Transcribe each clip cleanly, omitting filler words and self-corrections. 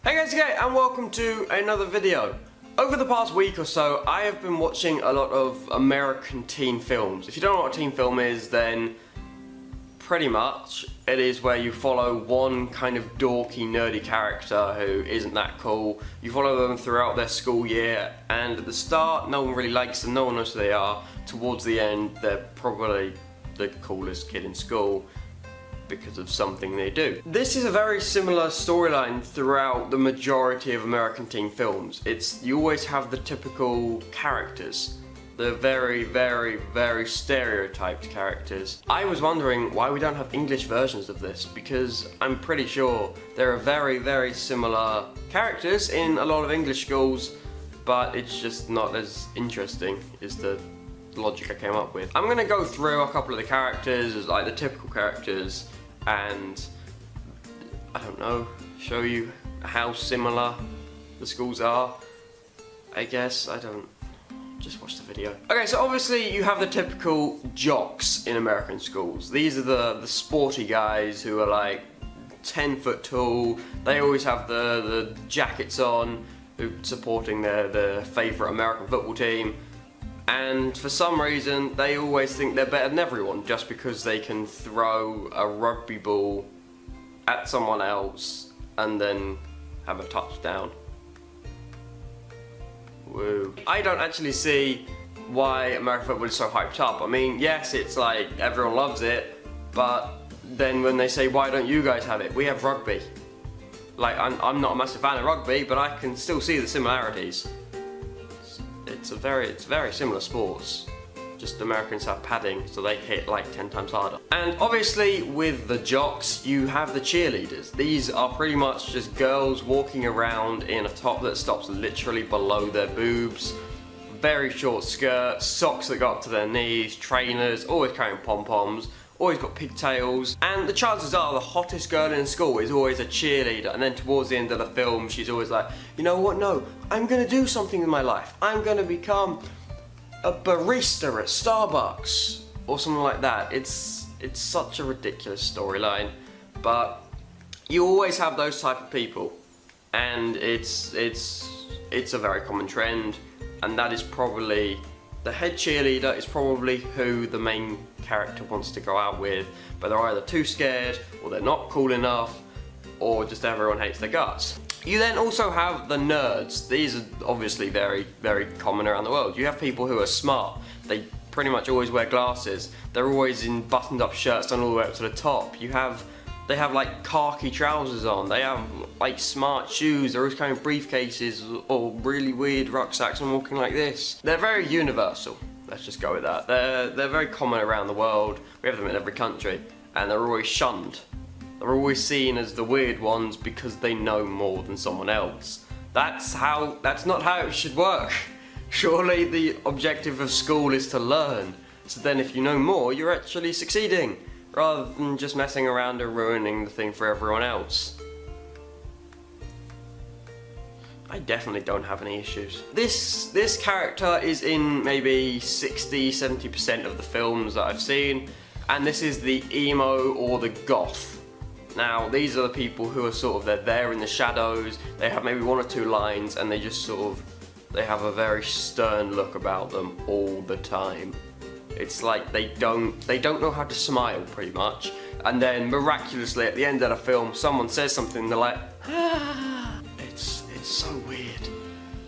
Hey guys, and welcome to another video. Over the past week or so, I have been watching a lot of American teen films. If you don't know what a teen film is, then pretty much it is where you follow one kind of dorky, nerdy character who isn't that cool. You follow them throughout their school year, and at the start, no one really likes them, no one knows who they are. Towards the end, they're probably the coolest kid in school because of something they do. This is a very similar storyline throughout the majority of American teen films. You always have the typical characters. The very stereotyped characters. I was wondering why we don't have English versions of this, because I'm pretty sure there are very similar characters in a lot of English schools, but it's just not as interesting is the logic I came up with. I'm gonna go through a couple of the characters, like the typical characters, and I don't know, show you how similar the schools are. I guess, just watch the video. Okay, so obviously you have the typical jocks in American schools. These are the sporty guys who are like 10 foot tall. They always have the jackets on, supporting their favourite American football team. And for some reason, they always think they're better than everyone just because they can throw a rugby ball at someone else and then have a touchdown. Woo. I don't actually see why American football is so hyped up. I mean, yes, it's like everyone loves it, but then when they say, why don't you guys have it? We have rugby. Like, I'm not a massive fan of rugby, but I can still see the similarities. It's very similar sports. Just Americans have padding, so they hit like 10 times harder. And obviously with the jocks, you have the cheerleaders. These are pretty much just girls walking around in a top that stops literally below their boobs. Very short skirts, socks that go up to their knees, trainers, always carrying pom-poms, always got pigtails, and the chances are the hottest girl in school is always a cheerleader, and then towards the end of the film she's always like, you know what, no, I'm gonna do something in my life. I'm gonna become a barista at Starbucks, or something like that. It's such a ridiculous storyline, but you always have those type of people, and it's a very common trend, and that is probably, the head cheerleader is probably who the main character wants to go out with, but they're either too scared, or they're not cool enough, or just everyone hates their guts. You then also have the nerds. These are obviously very common around the world. You have people who are smart. They pretty much always wear glasses. They're always in buttoned up shirts done all the way up to the top. They have like khaki trousers on. They have like smart shoes. They're always carrying briefcases or really weird rucksacks and walking like this. They're very universal. Let's just go with that. They're very common around the world. We have them in every country, and they're always shunned. They're always seen as the weird ones because they know more than someone else. That's not how it should work. Surely the objective of school is to learn. So then if you know more, you're actually succeeding, rather than just messing around and ruining the thing for everyone else. I definitely don't have any issues. This character is in maybe 60–70% of the films that I've seen, and this is the emo or the goth. Now, these are the people who are they're there in the shadows. They have maybe one or two lines, and they just they have a very stern look about them all the time. It's like they don't know how to smile, pretty much. And then miraculously at the end of the film, someone says something, they're like, ah. It's so weird.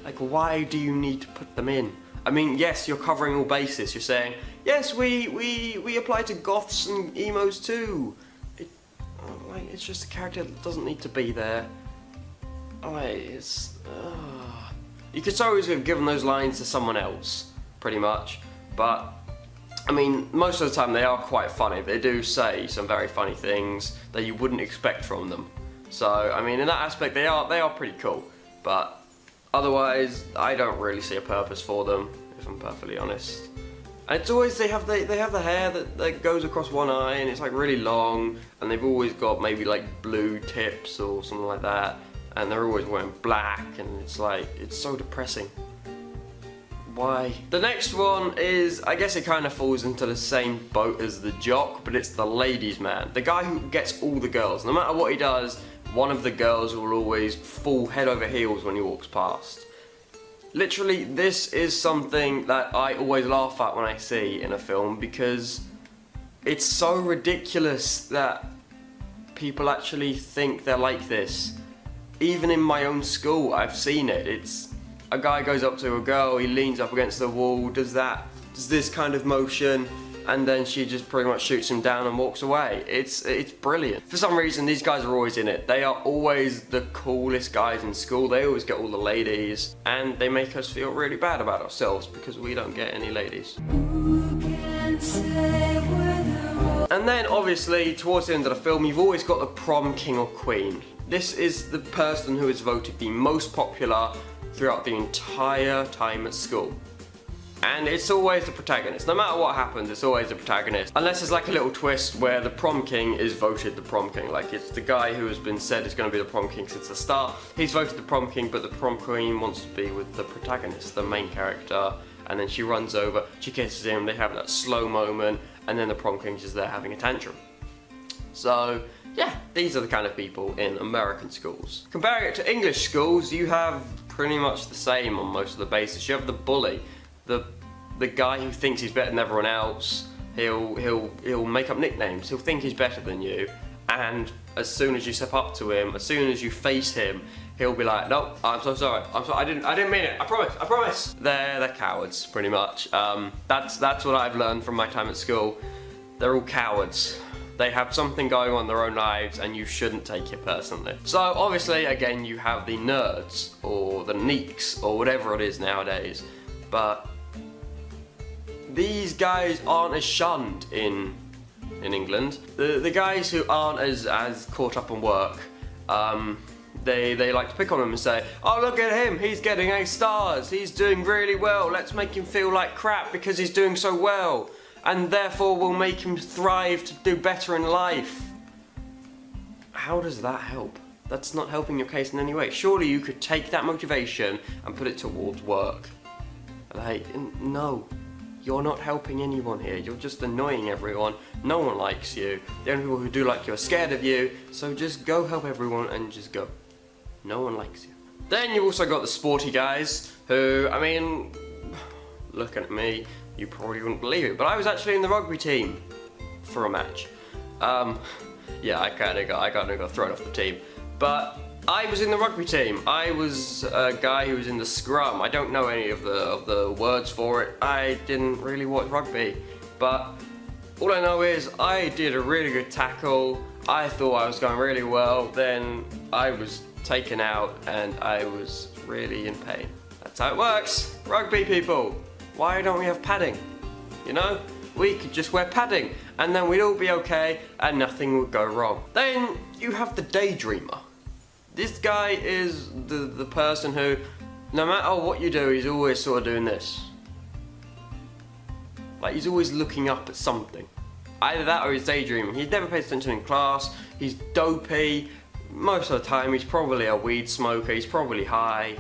Like, why do you need to put them in? I mean, yes, you're covering all bases. You're saying, yes, we apply to goths and emos too. It's just a character that doesn't need to be there. You could so easily have given those lines to someone else, pretty much. But I mean, most of the time they are quite funny. They do say some very funny things that you wouldn't expect from them. So I mean, in that aspect, they are pretty cool. But otherwise, I don't really see a purpose for them, if I'm perfectly honest. And it's always, they have the hair that goes across one eye, and it's like really long, and they've always got maybe like blue tips or something like that, and they're always wearing black, and it's like, it's so depressing. Why? The next one is, I guess it kind of falls into the same boat as the jock, but it's the ladies' man. The guy who gets all the girls. No matter what he does, one of the girls will always fall head over heels when he walks past. Literally, this is something that I always laugh at when I see in a film, because it's so ridiculous that people actually think they're like this. Even in my own school, I've seen it. It's a guy goes up to a girl, he leans up against the wall, does this kind of motion, and then she just pretty much shoots him down and walks away. It's brilliant. For some reason, these guys are always in it. They are always the coolest guys in school. They always get all the ladies, and they make us feel really bad about ourselves because we don't get any ladies. And then, obviously, towards the end of the film, you've always got the prom king or queen. This is the person who is voted the most popular throughout the entire time at school. And it's always the protagonist. No matter what happens, it's always the protagonist. Unless there's like a little twist where the prom king is voted the prom king. Like, it's the guy who has been said is going to be the prom king since the start. He's voted the prom king, but the prom queen wants to be with the protagonist, the main character. And then she runs over, she kisses him, they have that slow moment, and then the prom king's just there having a tantrum. So, yeah, these are the kind of people in American schools. Comparing it to English schools, you have pretty much the same on most of the bases. You have the bully. The guy who thinks he's better than everyone else. He'll make up nicknames. He'll think he's better than you, and as soon as you step up to him, as soon as you face him, he'll be like, "No, I'm so sorry. I'm sorry. I didn't mean it. I promise. I promise." They're cowards, pretty much. That's what I've learned from my time at school. They're all cowards. They have something going on in their own lives, and you shouldn't take it personally. So obviously, again, you have the nerds or the neeks or whatever it is nowadays, but these guys aren't as shunned in England. The guys who aren't as caught up on work, they like to pick on them and say, "Oh, look at him, he's getting A stars, he's doing really well, let's make him feel like crap because he's doing so well, and therefore we'll make him thrive to do better in life." How does that help? That's not helping your case in any way. Surely you could take that motivation and put it towards work. Like, no. You're not helping anyone here, you're just annoying everyone, no one likes you, the only people who do like you are scared of you, so just go help everyone and just go. No one likes you. Then you've also got the sporty guys, who, I mean, looking at me, you probably wouldn't believe it, but I was actually in the rugby team for a match. Yeah, I kinda got thrown off the team, but I was in the rugby team. I was a guy who was in the scrum. I don't know any of the words for it. I didn't really watch rugby, but all I know is I did a really good tackle. I thought I was going really well. Then I was taken out and I was really in pain. That's how it works. Rugby people, why don't we have padding? You know, we could just wear padding and then we'd all be okay and nothing would go wrong. Then you have the daydreamer. This guy is the person who, no matter what you do, he's always sort of doing this. Like, he's always looking up at something. Either that or he's daydreaming. He never pays attention in class, he's dopey, most of the time he's probably a weed smoker, he's probably high.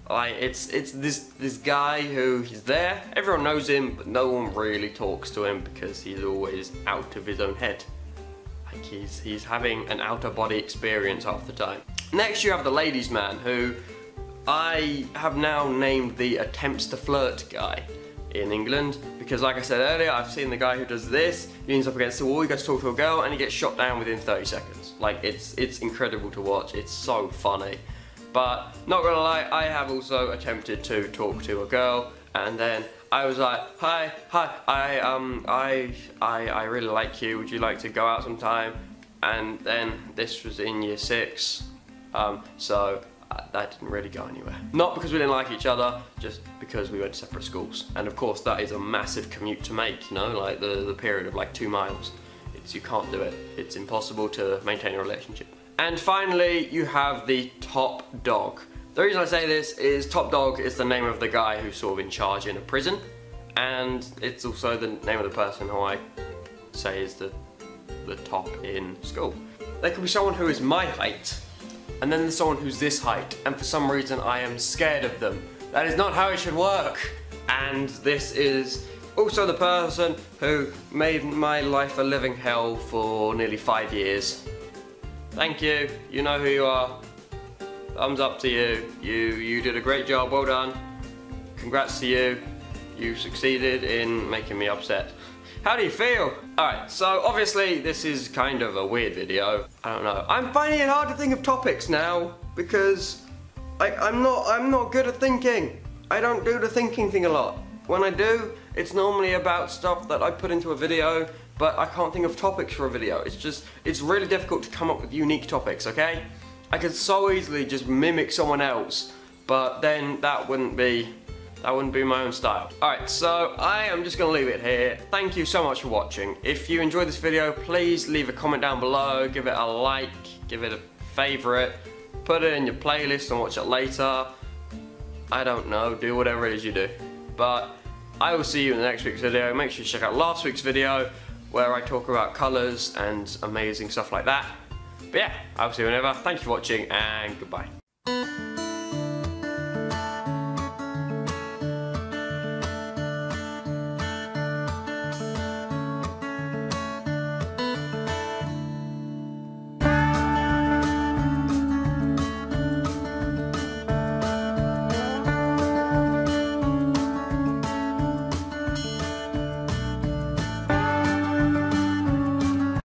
Like, it's this guy who, he's there, everyone knows him, but no one really talks to him because he's always out of his own head. Like, he's having an outer body experience half the time. Next you have the ladies man, who I have now named the attempts to flirt guy in England, because like I said earlier, I've seen the guy who does this, he leans up against the wall, he goes to talk to a girl and he gets shot down within 30 seconds. Like, it's incredible to watch, it's so funny. But not gonna lie, I have also attempted to talk to a girl, and then I was like, hi, I really like you, would you like to go out sometime? And then this was in year 6, so that didn't really go anywhere. Not because we didn't like each other, just because we went to separate schools. And of course that is a massive commute to make, you know, like the period of like 2 miles. You can't do it, it's impossible to maintain a relationship. And finally, you have the top dog. The reason I say this is top dog is the name of the guy who's sort of in charge in a prison, and it's also the name of the person who I say is the top in school. There could be someone who is my height, and then there's someone who's this height, and for some reason I am scared of them. That is not how it should work. And this is also the person who made my life a living hell for nearly 5 years. thank you. You know who you are. Thumbs up to you. You did a great job. Well done. Congrats to you. You succeeded in making me upset. How do you feel? Alright, so obviously this is kind of a weird video. I don't know. I'm finding it hard to think of topics now because I'm not good at thinking. I don't do the thinking thing a lot. When I do, it's normally about stuff that I put into a video, but I can't think of topics for a video. It's really difficult to come up with unique topics, okay? I could so easily just mimic someone else, but then that wouldn't be my own style. Alright, so I am just going to leave it here. Thank you so much for watching. If you enjoyed this video, please leave a comment down below, give it a like, give it a favourite, put it in your playlist and watch it later. I don't know, do whatever it is you do. But I will see you in the next week's video. Make sure you check out last week's video where I talk about colours and amazing stuff like that. But yeah, I'll see you whenever. Thank you for watching and goodbye.